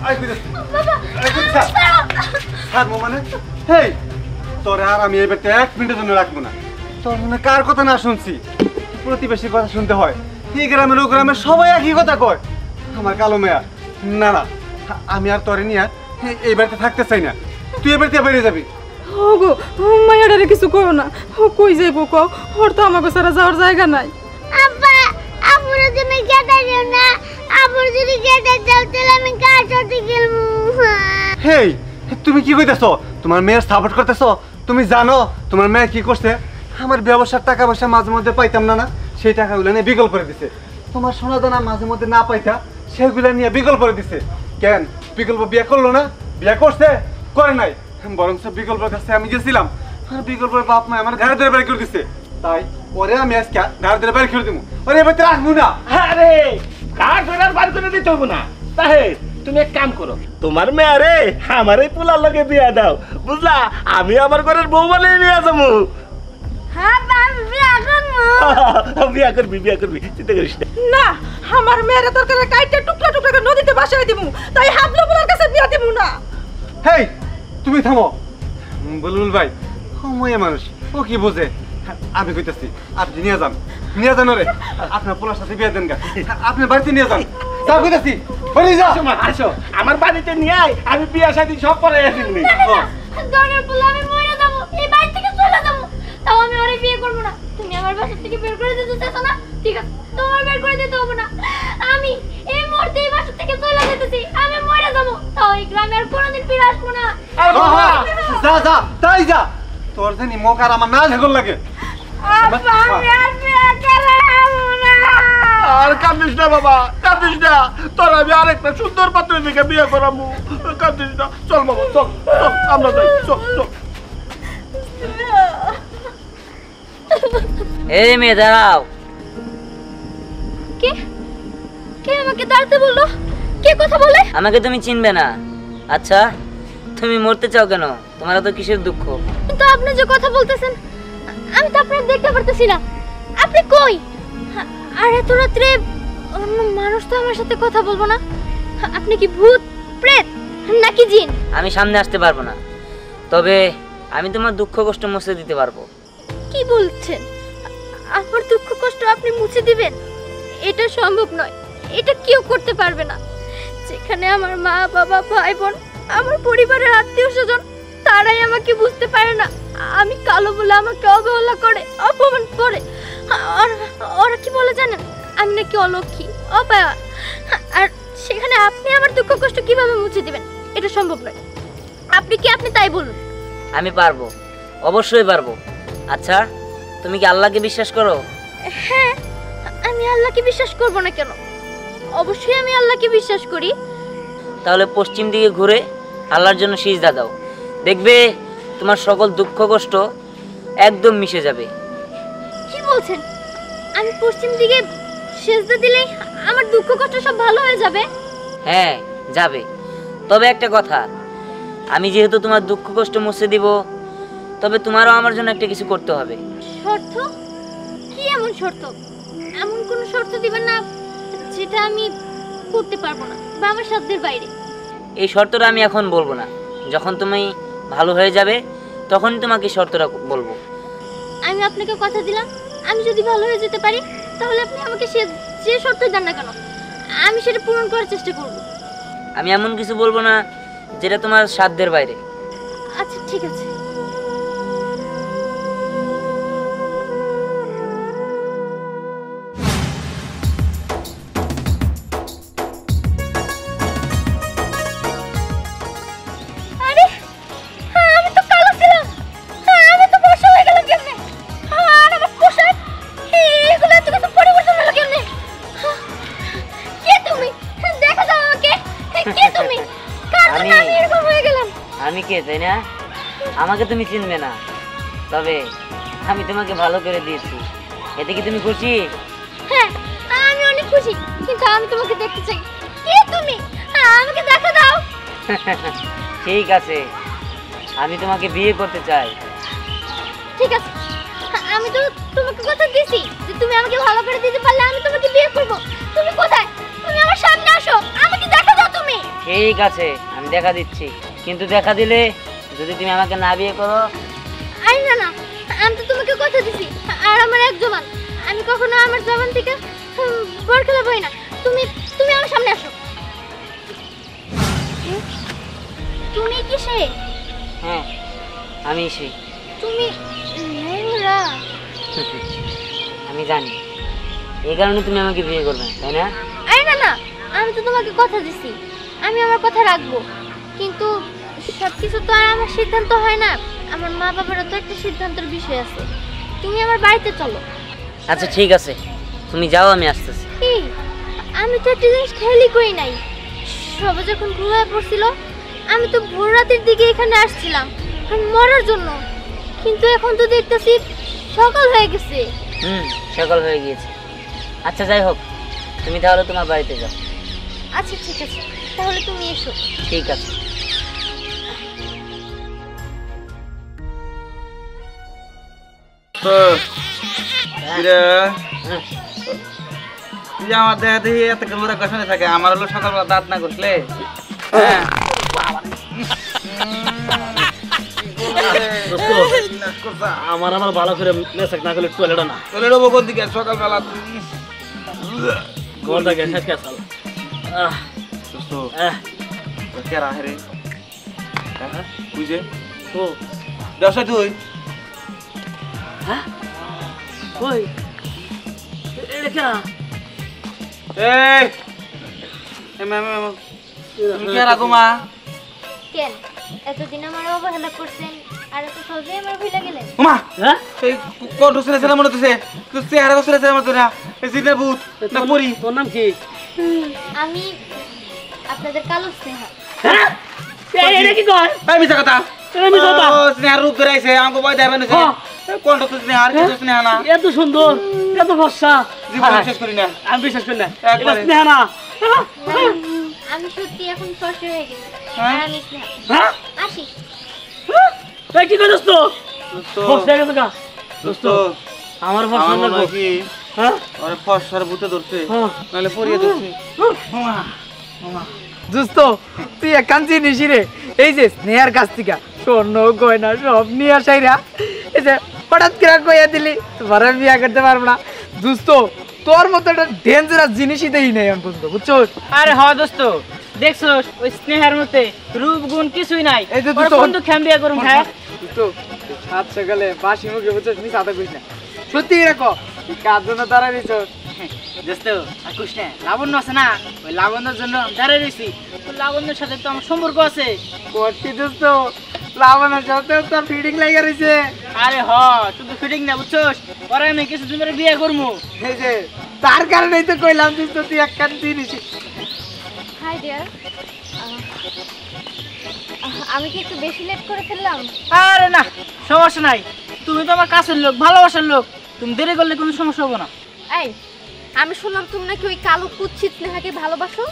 I কইতাছি I কইতাছি ছাড়বো মানে হেই তোরে আর আমি এবারে 1 মিনিটের জন্য রাখবো না তোর মনে কার কথা না শুনছি প্রতিবেশীর কথা শুনতে হয় এই গ্রামের ও গ্রামের সবাই একই কথা কয় আমার কালো মেয়া না না আমি আর তোরে নিয়ে এই বাড়িতে থাকতে চাই না তুই এ বাড়িতে বেরিয়ে যাবি ওগো মায়াডারে কিছু কও না ও কই যাইবো কও ওর তো আমাকে সারা যাওয়ার জায়গা নাই আব্বা আপুরে তুমি কেটে দিও না আপুর যদি কেটে দাও তাহলে আমি কার সাথে খেলবো হেই তুমি কি কইতেছো তোমার মেয়ের সাপোর্ট করতেছো তুমি জানো তোমার মেয়ে কি করছে আমার ব্যবসার টাকা পয়সা মাঝে মধ্যে পাইতাম না সেই টাকাগুলো নিয়ে বিকল করে দিছে তোমার সোনা দানা মাঝে মধ্যে না পাইতা সেগুলো নিয়ে বিকল করে দিছে কেন বিকল্প বিয়ে করলো না বিয়ে করছে করে নাই বরং সব বিকল্পের কাছে আমি গেছিলাম আর বিকল্পের বাপ মা আমার ঘরে ধরে বাড়ি করে দিছে তাই ওরে আমি আজকে ঘরে ধরে বাড়ি করে দিব ওরে এবার রাখবো না আরে কার ধরে বার করে দিতে হবো না তাহে তুমি এক কাম করো তোমার মেয়ে রে আমার এই পোলার লগে বিয়া দাও বুঝলা আমি আমার ঘরের বউ বলে নিয়ে যাবো হ্যাঁ আমি বিয়ে করবো বিয়া করবি চিন্তা করিস না না আমার মেয়ের তরকারি কাইটে টুকরা টুকরা করে নদীতে ভাসাই দিমু তাই হাবলু বলার কাছে বিয়া দিমু না হেই তুমি থামো বুলবুল ভাই ও মেয়ে মানুষ ও কি বোঝে আমি কইতাছি আপনি নিয়ে যান রে আপনার পোলার সাথে বিয়ে দেন গা আপনি বাড়িতে নিয়ে যান তা কইতাছি বলি যা আসো আমার বাড়িতে নিয়ে আয় আমি বিয়া শাদী সব করে আসিনি দরকার পড়লে আমি মরে যাবো এই বাড়ি থেকে চলে যাবো তাও আমি ওরে বিয়ে করবো না তুমি আমার বাসা থেকে বের করে দিতে চাইছো না ঠিক আছে তোমার বের করে দিতে হবে না আমি এই মুহূর্তে এই বাসা থেকে চলে যেতেছি আমি মরে যাবো তাও এই গ্রামে আর কোনোদিন ফিরে আসবো না যা তাই যা তোর জানি মুখ আর আমার না ঝগড় লাগে আব্বা আমি আর বিয়ে করবো না আর কাঁদিস না বাবা কাঁদিস না তোর আমি আরেকটা সুন্দর পাত্র দিকে বিয়ে করাবো কাঁদিস না চল বাবা চল আমরা যাই চল এই মেয়ে দাঁড়াও কে কে আমাকে দাঁড়াতে বললো কে কথা বলে আমাকে তুমি চিনবে না আচ্ছা তুমি মরতে চাও কেন তোমার তো কিসের দুঃখ কিন্তু আপনি যে কথা বলতেছেন আমি তো আপনার দেখতে পারতেছি না আপনি কই আর এত রাত্রে অন্য মানুষ তো আমার সাথে কথা বলবো না আপনি কি ভূত প্রেত নাকি জিন আমি সামনে আসতে পারবো না তবে আমি তোমার দুঃখ কষ্ট মুছে দিতে পারবো কি বলছেন আমার দুঃখ কষ্ট আপনি মুছে দিবেন এটা সম্ভব নয় এটা কেউ করতে পারবে না যেখানে আমার মা বাবা ভাই বোন আমার পরিবারের আত্মীয় স্বজন তারাই আমাকে বুঝতে পারে না আমি কালো বলে আমাকে অবহেলা করে অপমান করে ওরা কি বলে জানেন আমি নাকি অলক্ষী অপায়া আর সেখানে আপনি আমার দুঃখ কষ্ট কিভাবে মুছে দিবেন এটা সম্ভব নয় আপনি তাই বলুন আমি পারবো অবশ্যই পারবো আচ্ছা তুমি কি আল্লাহকে বিশ্বাস করো হ্যাঁ আমি আল্লাহকে বিশ্বাস করব না কেন অবশ্যই আমি আল্লাহকে বিশ্বাস করি তাহলে পশ্চিম দিকে ঘুরে আল্লাহর জন্য সিজদা দাও দেখবে তোমার সকল দুঃখ কষ্ট একদম মিশে যাবে কি বলছেন আমি পশ্চিম দিকে সিজদা দিলেই আমার দুঃখ কষ্ট সব ভালো হয়ে যাবে হ্যাঁ যাবে তবে একটা কথা আমি যেহেতু তোমার দুঃখ কষ্ট মুছে দিব তবে তোমারও আমার জন্য একটা কিছু করতে হবে শর্ত কি এমন শর্ত এমন কোন শর্ত দিবেন না যেটা আমি করতে পারবো না বা আমার সাধ্যের বাইরে এই শর্তটা আমি এখন বলবো না যখন তুমি ভালো হয়ে যাবে তখনই তোমাকে শর্তটা বলবো আমি আপনাকে কথা দিলাম আমি যদি ভালো হয়ে যেতে পারি তাহলে আপনি আমাকে যে শর্ত দেন না কেন আমি সেটা পূরণ করার চেষ্টা করব আমি এমন কিছু বলবো না যেটা তোমার সাধ্যের বাইরে আচ্ছা ঠিক আছে আমি কে তাই না আমাকে তুমি চিনবে না তবে আমি তোমাকে ভালো করে দিয়েছি এতে কি তুমি খুশি হ্যাঁ আমি অনেক খুশি কিন্তু আমি তোমাকে দেখতে চাই কে তুমি আমাকে দেখা দাও ঠিক আছে আমি তোমাকে বিয়ে করতে চাই ঠিক আছে আমি তো তোমাকে কথা দিয়েছি যে তুমি আমাকে ভালো করে দিতে পারলে আমি তোমাকে বিয়ে করব তুমি কোথায় তুমি আমার সামনে আসো আমাকে দেখা দাও তুমি ঠিক আছে, আমি দেখা দিচ্ছি, কিন্তু দেখা দিলে যদি তুমি আমাকে না বিয়ে করো। আরে না না, আমি তো তোমাকে কথা দিছি, আর আমার এক জবান, আমি কখনো আমার জবান থেকে বর খেলা বই না। তুমি তুমি আমার সামনে আসো। তুমি কি সে? হ্যাঁ, আমি সেই। তুমি মেঘরা? আমি জানি, এই কারণে তুমি আমাকে বিয়ে করবে, তাই না? আরে না না, আমি তো তোমাকে কথা দিছি, আমি আমার কথা রাখবো, কিন্তু সবকিছু তো আর আমার সিদ্ধান্ত হয় না, আমার মা বাবারও তো একটা সিদ্ধান্তের বিষয় আছে। তুমি আমার বাড়িতে চলো। আচ্ছা ঠিক আছে, তুমি যাও, আমি আসতেছি। কি? আমি তো একটা জিনিস খেয়ালই করি নাই, সবাই যখন ঘুমিয়ে পড়ছিল আমি তো ভোর রাতের দিকে এখানে আসছিলাম মরার জন্য, কিন্তু এখন তো দেখতেছি সকাল হয়ে গেছে। সকাল হয়ে গিয়েছে। আচ্ছা যাই হোক, তুমি তাহলে তোমার বাড়িতে যাও। আচ্ছা ঠিক আছে, তাহলে তুমি এসো। ঠিক আছে। আমার দেখা দেখি এত মোরা কষানে থাকে, আমার হলো সকালবেলা দাঁত না করলে আমার ভালো করে মেসাক না করলে টয়লেটও না চলে যাবো কোন দিকে সকালবেলা। ঘরটা গেছে কেসাল। কেরা রে বুঝে ও দশা তুই হ্যাঁ কই এটা কেনা এই কেরা গোমা কেন এতদিন আমার অবহেলা করছেন আর এত সহজেই আমার ভুলে গেলেন? গোমা হ্যাঁ এই কণ্ঠ শুনে ছেলে মনে হচ্ছে তোর চেহারা শুনে ছেলে মনে হচ্ছে না এই জিনের ভূত না পরি। তোর নাম কি? আমি আপনাদের কালো স্নেহা। হ্যাঁ এটা কি কয়? এই মিছা কথা। এটা মিছা কথা। ও স্নেহার রূপ ধরে আইছে আমাকে ভয় দেবেন না। কণ্ঠ তো স্নেহার কিন্তু স্নেহা না। এত সুন্দর, এত ফর্সা, জীবনে বিশ্বাস করি না। আমি বিশ্বাস করি না। একবারে। এটা স্নেহা না। আমি সত্যি এখন ফর্সা হয়ে গেছি। হ্যাঁ? আর আমি স্নেহা। হ্যাঁ আসি। এই কি করছিস তো? দোস্ত ফর্সা হয়ে গেছে গা। দোস্ত আমার ফর্সা আমার মনে লাগবে। হয় কি হ্যাঁ ওরে ফর্সার ভূতে ধরছে হ্যাঁ। নাহলে পরিয়ে ধরছে। দোস্ত তুই এক কান চিনিস রে, এই যে স্নেহার কাছ থেকে স্বর্ণ গয়না সব নিয়ে আসাইরা এই যে হঠাৎ করে কইয়া দিলি তোমার আমি বিয়া করতে পারবো না। দোস্ত তোর মতো একটা ডেঞ্জারাস জিনিসই দেখি নাই এখন পর্যন্ত, বুঝছো? আরে হ দোস্ত, দেখছো ওই স্নেহার মতে রূপ গুণ কিছুই নাই। এই যে ওর দোস্ত, বন্ধু খেম্বিয়া করুম হ্যাঁ। দোস্ত সাত সকালে বাসি মুখে বুঝছিস নি সাদা কইস না, সত্যি রাখো কার জন্য দাঁড়া দিছ? দোস্ত আর কুছ না, লাবণ্য আছে না, ওই লাবণ্যর জন্য দাঁড়িয়ে রয়েছি। ওই লাবণ্যর সাথে তো আমার সম্পর্ক আছে। করছি দোস্ত, লাবণের সাথে তো ফিডিং লাগা রইছে। আরে হ, শুধু ফিটিং না বুঝছোস, পরে আমি কিছুদিন পরে বিয়ে করবো। এই যে তার কারণেই তো কইলাম দোস্ত তুই এক কান চিনিস। হাই ডিয়ার, আমি কি একটু বেশি লেট করে ফেললাম? আরে না, সমস্যা নাই, তুমি তো আমার কাছের লোক, ভালোবাসার লোক, তুমি দেরি করলে কোনো সমস্যা হবে না। এই, আমি শুনলাম তুমি নাকি ওই কালো কুৎসিত স্নেহাকে ভালোবাসো।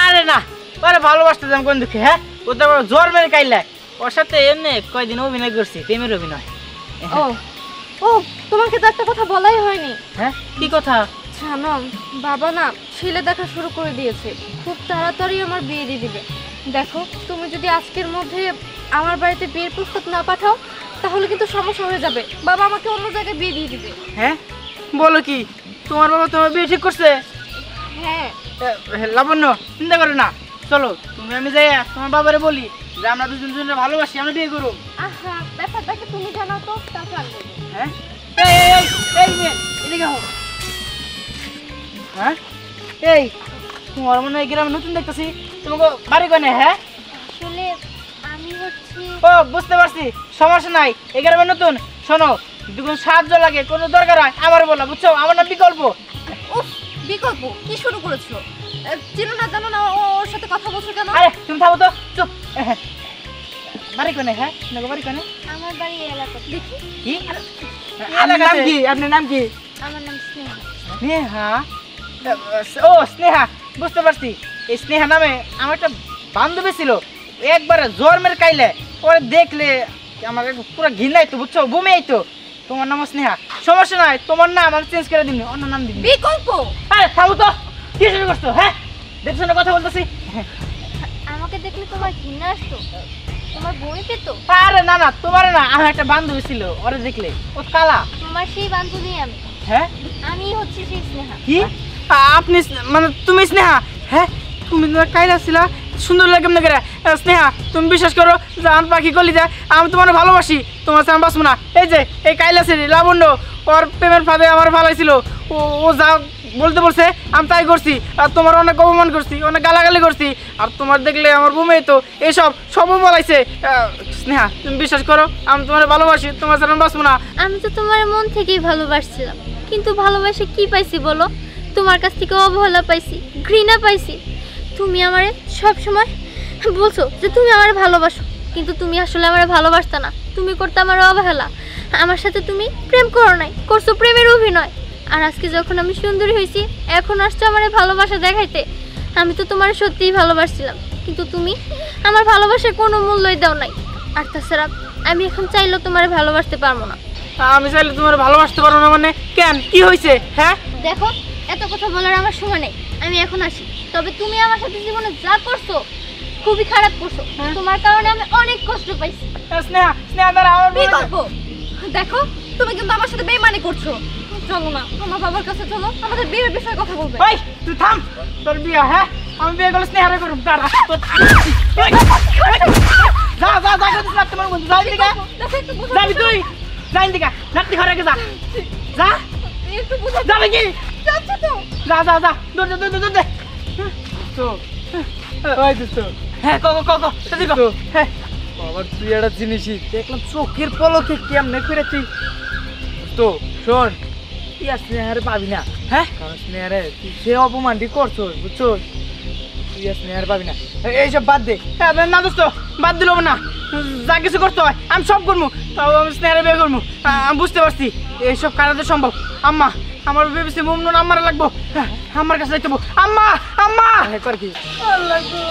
আরে না, ওরে ভালোবাসতে যাম কোন দুঃখে, হ্যাঁ ও তো আবার জ্বর মেরে কাইলে, ওর সাথে এমনি কয়দিন অভিনয় করছি, প্রেমের অভিনয়। ও ও, তোমাকে তো একটা কথা বলাই হয়নি। হ্যাঁ কি কথা? জানো, বাবা না ছেলে দেখা শুরু করে দিয়েছে, খুব তাড়াতাড়ি আমার বিয়ে দিয়ে দিবে। দেখো, তুমি যদি আজকের মধ্যে আমার বাড়িতে বিয়ের প্রস্তাব না পাঠাও তাহলে কিন্তু সমস্যা হয়ে যাবে, বাবা আমাকে অন্য জায়গায় বিয়ে দিয়ে দিবে। হ্যাঁ বলো কি, তোমার বাবা তোমার বিয়ে ঠিক করছে? হ্যাঁ। লাবণ্য চিন্তা করো না, চলো তুমি আমি যাই তোমার বাবারে বলি যে আমরা দুজন দুজনে ভালোবাসি, আমরা বিয়ে করব। আহা, ব্যাপারটাকে তুমি জানাও তো, তারপর আমি বলবো। হ্যাঁ এই এই এই মেয়ে, এদিকে হও। হ্যাঁ এই তোমার মনে হয় গ্রামে নতুন দেখতেছি, তোমাকে বাড়ি কোনে? হ্যাঁ আসলে আমি হচ্ছি, ও বুঝতে পারছি, সমস্যা নাই, এই গ্রামে নতুন। শোনো, দুগুণ সাহায্য লাগে, কোনো দরকার হয় আমার বলো, বুঝছো? আমার নাম বিকল্প। উফ, বিকল্প কি শুরু করেছো? চিনো না জানো না ওর সাথে কথা বলছো কেন? আরে তুমি থামো তো, চুপ। বাড়ি কোনে? হ্যাঁ নাকি বাড়ি কোনে? আমার বাড়ি এই এলাকা। দেখি, কি আপনার নাম কি? আপনার নাম কি? আমার নাম স্নেহা। স্নেহা? ও স্নেহা, বুঝতে পারছি। এই স্নেহা নামে আমার একটা বান্ধবী ছিল, একবারে জ্বর মেরে কাইলে, পরে দেখলে আমাকে পুরো ঘৃণাই তো, বুঝছো? বমি আইতো। তোমার নাম স্নেহা, সমস্যা নাই, তোমার নাম আমি চেঞ্জ করে দিন, অন্য নাম দিন। বিকল্প, আরে থামো তো, কি শুরু করছো? হ্যাঁ দেখছো না কথা বলতেছি? আমার আমাকে দেখলে তোমার ঘৃণা আসতো, তোমার বমি পেতো? আরে না না, তোমার না, আমার একটা বান্ধবী ছিল, ওরে দেখলে ও কালা। তোমার সেই বান্ধবী আমি। হ্যাঁ, আমি হচ্ছে সেই স্নেহা। কি আপনি মানে তুমি স্নেহা? হ্যাঁ, তুমি তো কাইলা ছিলা, সুন্দর লাগে কেমন করে? স্নেহা, তুমি বিশ্বাস করো, জান পাখি কলি যায়, আমি তোমার ভালোবাসি, তোমার সাথে আমি বাঁচবো না। এই যে এই কাইলা ছিল লাবণ্য, ওর প্রেমের ফাঁদে আমার ভালোইছিল, ও যা বলতে বলছে আমি তাই করছি, আর তোমার অনেক অপমান করছি, অনেক গালাগালি করছি, আর তোমার দেখলে আমার বমি তো এইসব সব বলাইছে। স্নেহা, তুমি বিশ্বাস করো, আমি তোমার ভালোবাসি, তোমার সাথে আমি বাঁচবো না। আমি তো তোমার মন থেকেই ভালোবাসছিলাম, কিন্তু ভালোবাসে কি পাইছি বলো? তোমার কাছ থেকে অবহেলা পাইছি, ঘৃণা পাইছি। তুমি আমারে সব সময় বলছো যে তুমি আমারে ভালোবাসো, কিন্তু তুমি আসলে আমারে ভালোবাসতা না, তুমি করতে আমার অবহেলা। আমার সাথে তুমি প্রেম করো নাই, করছো প্রেমের অভিনয়। আর আজকে যখন আমি সুন্দরী হয়েছি, এখন আসছো আমারে ভালোবাসা দেখাইতে। আমি তো তোমার সত্যিই ভালোবাসছিলাম, কিন্তু তুমি আমার ভালোবাসার কোনো মূল্যই দাও নাই। আর তাছাড়া আমি এখন চাইলেও তোমারে ভালোবাসতে পারবো না। আমি চাইলে তোমার ভালোবাসতে পারবো না মানে? কেন, কি হয়েছে? হ্যাঁ দেখো, এত কথা বলার আমার সময় নেই, আমি এখন আসি। তবে তুমি আমার সাথে জীবনে যা করছো খুবই খারাপ করছো, তোমার কারণে আমি অনেক কষ্ট পাইছি। স্নেহা, স্নেহা দাঁড়া, আমার দেখো, তুমি কিন্তু আমার সাথে বেইমানি করছো। চলো না, আমার বাবার কাছে চলো, আমাদের বিয়ের বিষয়ে কথা বলবে। ওই তুই থাম, তোর বিয়ে, হ্যাঁ আমি বিয়ে করলে স্নেহারে করুম। দাঁড়া, যা যা যা করছিস না তোমার বন্ধু, যাই দিকা, যাবি তুই, যাই দিকা, নাতি ঘরে যা, যা একটু বুঝা যাবে কি? যাচ্ছে তো। যা যা যা, দৌড় দে দৌড় দে। তো ওই দোস্ত, হ্যাঁ কো কো কো, সেদিকে কো। হ্যাঁ আবার তুই একটা জিনিসই দেখলাম, চোখের পলকে কেমনে করে তুই। তো শোন, তুই আর স্নেহারে পাবি না। হ্যাঁ, কারণ স্নেহারে তুই সে অপমানটি করছো, বুঝছো? তুই আর স্নেহারে পাবি না, এইসব বাদ দে। না দোস্ত, বাদ দিল না, যা কিছু করতে হয় আমি সব করবো, তাও আমি স্নেহারে বিয়ে করবো। আমি বুঝতে পারছি এইসব কারাতে সম্ভব। আম্মা, আমার ভেবেছি মুমনুন আম্মারে লাগবো, আমার কাছে যাইতে হবো। আম্মা, আম্মা কর কি? আল্লাহ গো,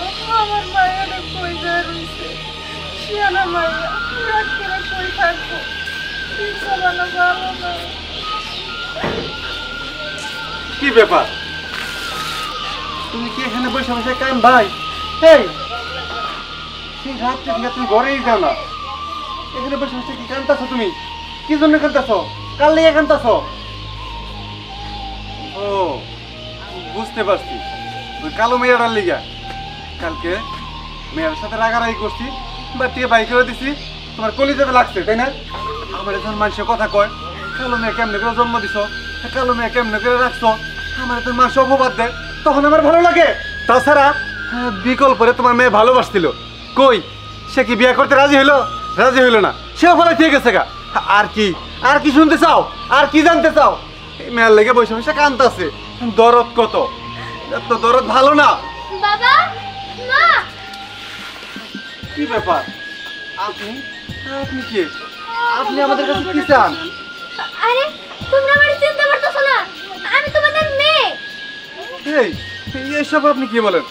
আমার মায়েরা কই যায় রইছে, শিয়ানা মায়েরা রাত করে কই থাকবো, বিছানা ভালো না। কি ব্যাপার? তুমি কি এখানে বসে বসে কান ভাই? এই সেই রাত্রে থেকে তুমি ঘরেই যাও না, এখানে বসে বসে কি কানতাছো? তুমি কি জন্য কানতাছো? কাল লেগে কানতাছো? ও বুঝতে পারছি, ওই কালো মেয়েটার লিগা। কালকে মেয়ের সাথে রাগারাগি করছি, বাটিয়ে বাই করে দিছি, তোমার কলিজাতে লাগছে, তাই না? আমার এখন মানুষের কথা কয়, কালো মেয়ে কেমনে করে জন্ম দিছো, কালো মেয়ে কেমনে করে রাখছো, আমার এখন মানুষ অপবাদ দেয়, তখন আমার ভালো লাগে। তাছাড়া বিকল্পরে তোমার মেয়ে ভালোবাসছিল, কই সে কি বিয়ে করতে রাজি হইলো? রাজি হইলো না, সেও ফলে ঠিক আছে গা। আর কি, আর কি শুনতে চাও? আর কি জানতে চাও? এই মেয়ের লেগে বসে বসে কাঁদতাছে, দরদ কত, এত দরদ ভালো না। বাবা, মা, কি ব্যাপার? আপনি আপনি কি? আপনি আমাদের কাছে কি চান? আরে তোমরা আমারে চিনতে পারতেছো না, আমি তোমাদের মেয়ে। এই এইসব আপনি কি বলেন?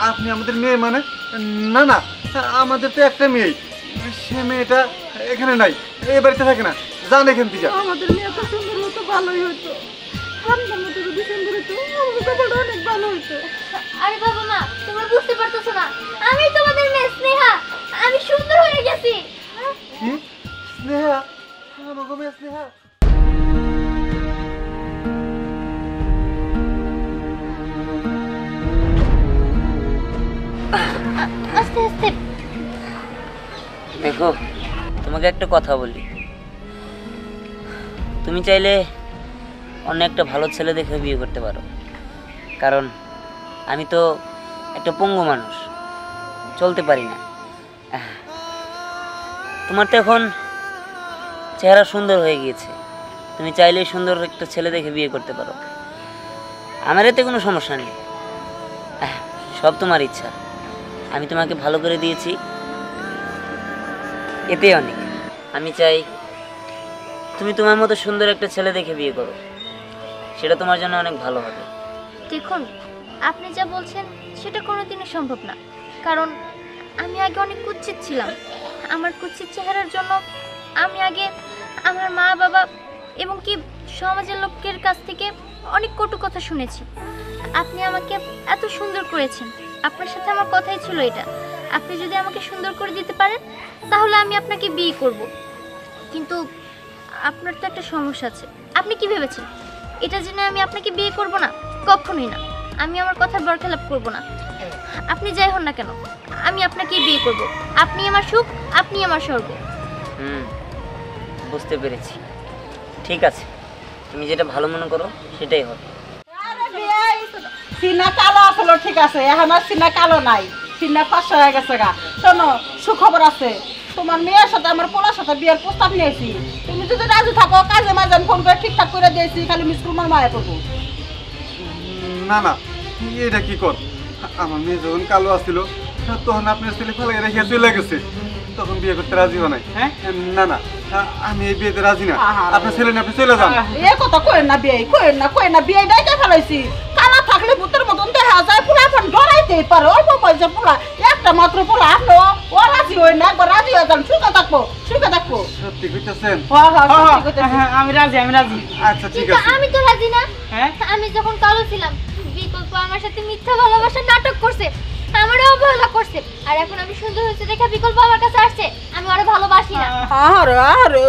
আপনি আমাদের মেয়ে মানে? না না, আমাদের তো একটা মেয়ে, সে মেয়েটা এখানে নাই, এই বাড়িতে থাকে না, যান এখান থেকে। আমাদের মেয়ে তো সুন্দর হতো, ভালোই হতো। আপনার মতো যদি সুন্দর হতো, আমাদের ব্যাপারটা অনেক ভালো হতো। আরে বাবা মা, তোমরা বুঝতে পারতেছো না, আমি তোমাদের মেয়ে স্নেহা, আমি সুন্দর হয়ে গেছি। কি? স্নেহা? আমাকে মেয়ে স্নেহা? আস্তে আস্তে। দেখো, তোমাকে একটা কথা বলি, তুমি চাইলে অন্য একটা ভালো ছেলে দেখে বিয়ে করতে পারো, কারণ আমি তো একটা পঙ্গু মানুষ, চলতে পারি না। তোমার তো এখন চেহারা সুন্দর হয়ে গিয়েছে, তুমি চাইলেই সুন্দর একটা ছেলে দেখে বিয়ে করতে পারো, আমার এতে কোনো সমস্যা নেই, সব তোমার ইচ্ছা। আমি তোমাকে ভালো করে দিয়েছি, এতে অনেক। আমি চাই তুমি তোমার মতো সুন্দর একটা ছেলে দেখে বিয়ে করো, সেটা তোমার জন্য অনেক ভালো হবে। দেখুন, আপনি যা বলছেন সেটা কোনোদিনই সম্ভব না, কারণ আমি আগে অনেক কুৎসিত ছিলাম। আমার কুৎসিত চেহারার জন্য আমি আগে আমার মা বাবা এবং কি সমাজের লোকের কাছ থেকে অনেক কটু কথা শুনেছি। আপনি আমাকে এত সুন্দর করেছেন, আপনার সাথে আমার কথাই ছিল এটা। আপনি যদি আমাকে সুন্দর করে দিতে পারেন তাহলে আমি আপনাকে বিয়ে করব। কিন্তু আপনার তো একটা সমস্যা আছে। আপনি কি ভেবেছেন এটা জেনে আমি আপনাকে বিয়ে করব না? কখনোই না। আমি আমার কথার বরখেলাপ করব না। আপনি যাই হন না কেন, আমি আপনাকে বিয়ে করব। আপনি আমার সুখ, আপনি আমার স্বর্গ। বুঝতে পেরেছি। ঠিক আছে, তুমি যেটা ভালো মনে করো সেটাই হবে। সিনা কালো আসলো ঠিক আছে, এখন আর সিনা কালো নাই, সিনা 500 হয়ে গেছে গা। শোনো, সুখবর আছে, তোমার মেয়ের সাথে আমার পোলার সাথে বিয়ের প্রস্তাব নিয়েছি। তুমি যদি রাজি থাকো কাজে মাঝে আমি ফোন করে ঠিকঠাক করে দিয়েছি, খালি মিস করমার মায়া করবো। না না, এটা কি কর? আমার মেয়ে যখন কালো আসছিল তখন আপনার ছেলে ফেলে রেখে চলে গেছে, তখন বিয়ে করতে রাজি হয় নাই। না না, আমি এই বিয়েতে রাজি না। আপনার ছেলে নিয়ে আপনি চলে যান। এ কথা কইেন না, বিয়ে কইেন না, বিয়ে ডাইকে ফেলাইছি। কালা থাকলে ভূতের মতন দেখা যায়, পোলা এখন ডরাইতেই পারে। অল্প পয়সা পোলা, একটা মাত্র পোলা, আপনি ও রাজি হই না, একবার রাজি হয়ে যান, সুখে থাকবো। সত্যি কইতেছেন? আমি রাজি, আমি রাজি। আচ্ছা ঠিক কিন্তু আছে। আমি তো রাজি না। হ্যাঁ? আমি যখন কালো ছিলাম বিকল্প আমার সাথে মিথ্যা ভালোবাসার নাটক করছে, আমারও অবহেলা করছে। আর এখন আমি সুন্দর হয়েছে দেখে বিকল্প আমার কাছে আসছে, আমি আরো ভালোবাসি না। আরে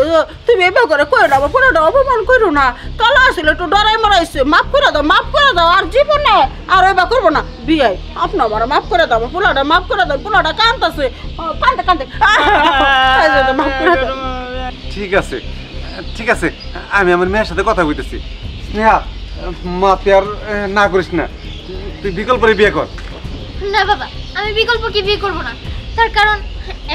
তুমি এবার করে কই না, পুরোটা অপমান করো না। কালা আসলে একটু ডরাই মারাইছে, মাফ করে দাও। আর জীবনে আর এবার করবো না বিয়ে। আপনি আমার মাফ করে দাও, পোলাটা মাফ করে দাও। পোলাটা কাঁদতেছে, কাঁদতে মাফ করে দাও। ঠিক আছে ঠিক আছে, আমি আমার মেয়ের সাথে কথা কইতেছি। স্নেহা, মাতে আর না করিস না, তুই বিকল্পরে বিয়ে কর। না বাবা, আমি বিকল্পকে বিয়ে করব না। তার কারণ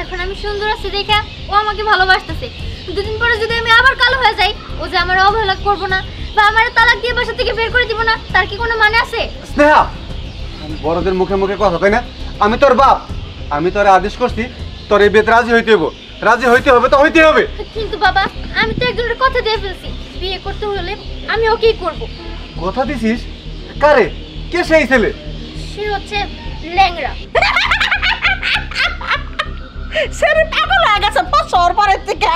এখন আমি সুন্দর আছি দেখে ও আমাকে ভালোবাসতেছে। দুদিন পরে যদি আমি আবার কালো হয়ে যাই, ও যে আমার অবহেলা করব না বা আমার তালাক দিয়ে বাসা থেকে বের করে দিব না, তার কি কোনো মানে আছে? স্নেহা, আমি বড়দের মুখে মুখে কথা কই না। আমি তোর বাপ, আমি তোর আদেশ করছি তোর এই বিয়েতে রাজি হইতে হইব। রাজি হইতে হবে তো হইতে হবে। কিন্তু বাবা, আমি তো একজনের কথা দিয়ে ফেলছি, বিয়ে করতে হলে আমি ওকেই করব। কথা দিছিস? কারে? কে সেই ছেলে? সে হচ্ছে ল্যাংড়া। সেরে পাগল হয়ে গেছে 500 পরের থেকে।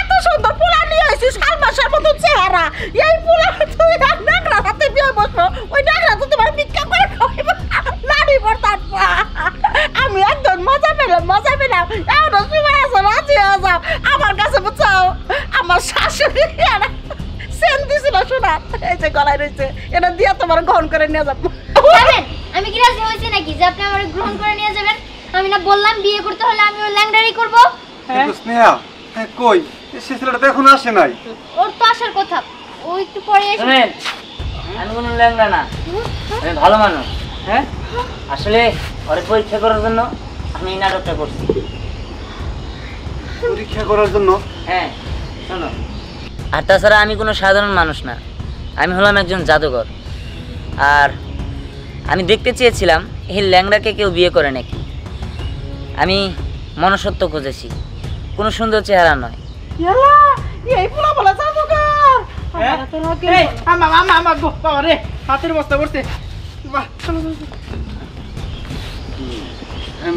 এত সুন্দর পোলা নিয়ে আসিস, কালমাসের মতো চেহারা। এই পোলা তুই নাগরা হাতে বিয়ে বসবো, ওই নাগরা তো তোমার ভিক্ষা করে খাইব, লাড়ি বর্তান। আমি একদম মজা পেলাম। এমন সময় আছে, রাজি হয়ে যাও আমার কাছে। বুঝাও, আমার শাশুড়ি সেন দিছিল শোনা, এই যে গলায় রয়েছে, এটা দিয়ে তোমার গ্রহণ করে নিয়ে যাবো। যাবেন? আমি কি রাজি হয়েছি নাকি যে আপনি আমার গ্রহণ করে নিয়ে যাবেন? আমি না বললাম বিয়ে করতে হলে আমি ওই ল্যাংড়ারই করব? কিন্তু স্নেহা, কই সে ছেলেটা তো এখন আসে নাই। ওর তো আসার কথা, ও একটু পরে এসে। শুনেন, আমি কোনো ল্যাংড়া না, আমি ভালো মানুষ। হ্যাঁ, আসলে ওরে পরীক্ষা করার জন্য আমি এই নাটকটা করছি। পরীক্ষা করার জন্য? হ্যাঁ, শোনো, আর তাছাড়া আমি কোনো সাধারণ মানুষ না, আমি হলাম একজন জাদুঘর। আর আমি দেখতে চেয়েছিলাম এই ল্যাংড়াকে কেউ বিয়ে করে নাকি। আমি মনুষ্যত্ব খুঁজেছি, কোনো সুন্দর চেহারা নয়। এই পোলা বলা জাদুঘর। আমার বাবা রে, হাতের বস্তা পড়ছে।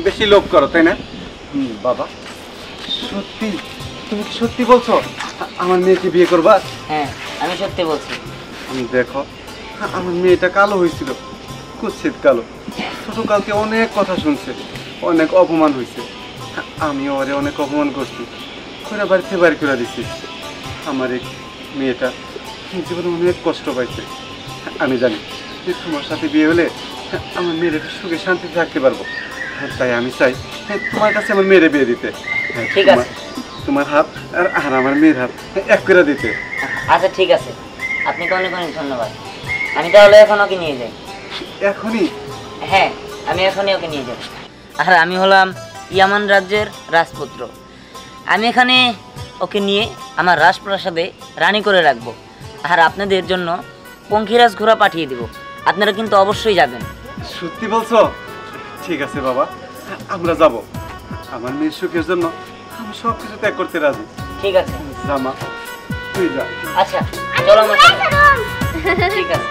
বেশি লোভ করো তাই না? বাবা, সত্যি তুমি কি সত্যি বলছো আমার মেয়েকে বিয়ে করবা? হ্যাঁ, আমি সত্যি বলছি। দেখো, আমার মেয়েটা কালো হয়েছিল, কুৎসিত কালো। ছোটকালকে অনেক কথা শুনছে, অনেক অপমান হয়েছে। আমিও ওরে অনেক অপমান করছি, করে বাড়িতে বাড়ি করে দিচ্ছি। আমার এই মেয়েটা জীবনে অনেক কষ্ট পাইছে। আমি জানি যে তোমার সাথে বিয়ে হলে আমার মেয়ের একটু সুখে শান্তিতে থাকতে পারবো। তাই আমি চাই তোমার কাছে আমার মেয়েরে বিয়ে দিতে। ঠিক আছে, তোমার হাত আর আমার মেয়ের হাত এক করে দিতে। আচ্ছা ঠিক আছে, আপনাকে অনেক অনেক ধন্যবাদ। আমি তাহলে এখন ওকে নিয়ে যাই। এখনই? হ্যাঁ, আমি এখনই ওকে নিয়ে যাব। আর আমি হলাম ইয়ামান রাজ্যের রাজপুত্র। আমি এখানে ওকে নিয়ে আমার রাজপ্রাসাদে রানী করে রাখবো। আর আপনাদের জন্য পঙ্খিরাজ ঘোড়া পাঠিয়ে দিব, আপনারা কিন্তু অবশ্যই যাবেন। সত্যি বলছো? ঠিক আছে বাবা, আমরা যাব। আমার মেয়ের সুখের জন্য আমি সব কিছু ত্যাগ করতে রাজি। ঠিক আছে জামা, তুই যা। আচ্ছা চলো আমার সাথে। ঠিক আছে।